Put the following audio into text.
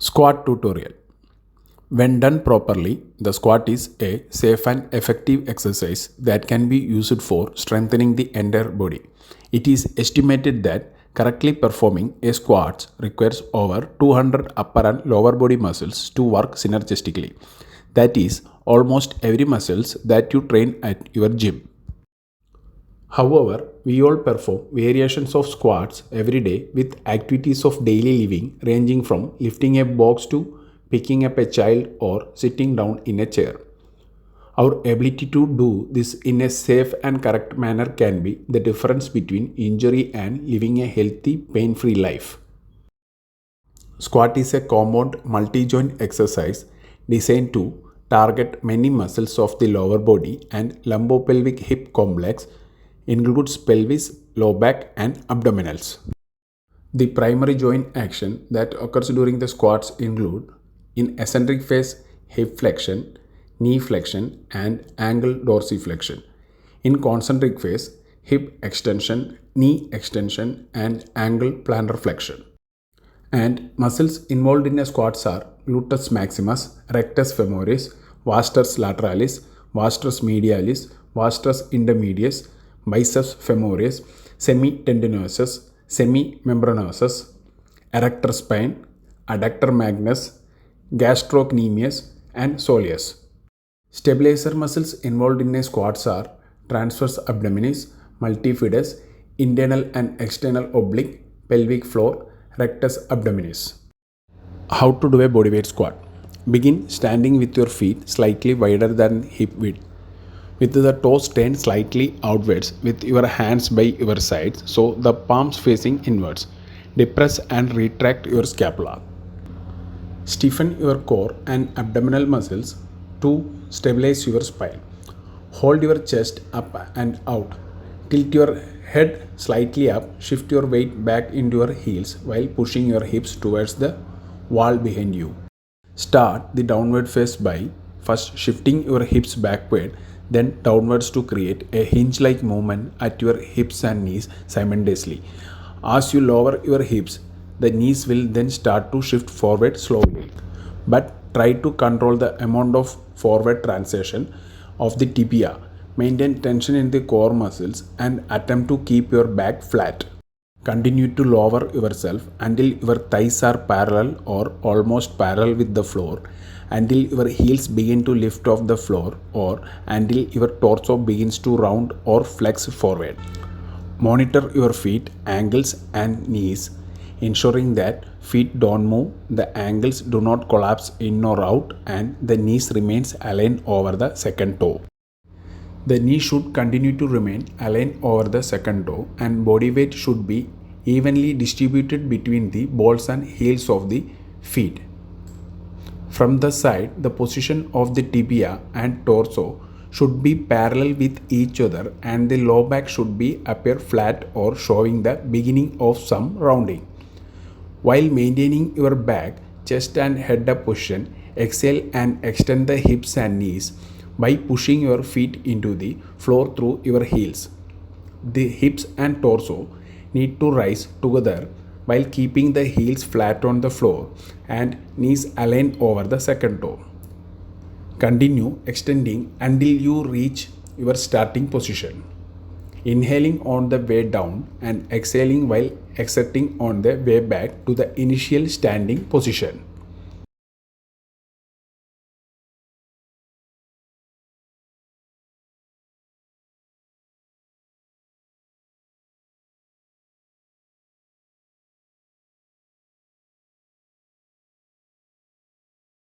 Squat tutorial. When done properly, the squat is a safe and effective exercise that can be used for strengthening the entire body. It is estimated that correctly performing a squat requires over 200 upper and lower body muscles to work synergistically. That is almost every muscles that you train at your gym. However, we all perform variations of squats every day with activities of daily living ranging from lifting a box to picking up a child or sitting down in a chair. Our ability to do this in a safe and correct manner can be the difference between injury and living a healthy, pain free life. Squat is a compound multi-joint exercise designed to target many muscles of the lower body, and lumbopelvic hip complex includes pelvis, low back and abdominals. The primary joint action that occurs during the squats include in eccentric phase hip flexion, knee flexion and ankle dorsiflexion. In concentric phase hip extension, knee extension and ankle plantar flexion. And muscles involved in a squats are gluteus maximus, rectus femoris, vastus lateralis, vastus medialis, vastus intermedius, biceps femoris, semitendinosus, semimembranosus, erector spine, adductor magnus, gastrocnemius, and soleus. Stabilizer muscles involved in a squats are transverse abdominis, multifidus, internal and external oblique, pelvic floor, rectus abdominis. How to do a bodyweight squat? Begin standing with your feet slightly wider than hip width, with the toes turned slightly outwards with your hands by your sides so the palms facing inwards. Depress and retract your scapula. Stiffen your core and abdominal muscles to stabilize your spine. Hold your chest up and out. Tilt your head slightly up. Shift your weight back into your heels while pushing your hips towards the wall behind you. Start the downward phase by first shifting your hips backward, then downwards to create a hinge-like movement at your hips and knees simultaneously. As you lower your hips, the knees will then start to shift forward slowly. But try to control the amount of forward translation of the tibia. Maintain tension in the core muscles and attempt to keep your back flat. Continue to lower yourself until your thighs are parallel or almost parallel with the floor, until your heels begin to lift off the floor, or until your torso begins to round or flex forward. Monitor your feet, ankles and knees, ensuring that feet don't move, the ankles do not collapse in or out, and the knees remains aligned over the second toe. The knee should continue to remain aligned over the second toe, and body weight should be evenly distributed between the balls and heels of the feet. From the side, the position of the tibia and torso should be parallel with each other, and the low back should be appear flat or showing the beginning of some rounding. While maintaining your back, chest and head up position, exhale and extend the hips and knees by pushing your feet into the floor through your heels. The hips and torso need to rise together while keeping the heels flat on the floor and knees aligned over the second toe. Continue extending until you reach your starting position. Inhaling on the way down and exhaling while exiting on the way back to the initial standing position.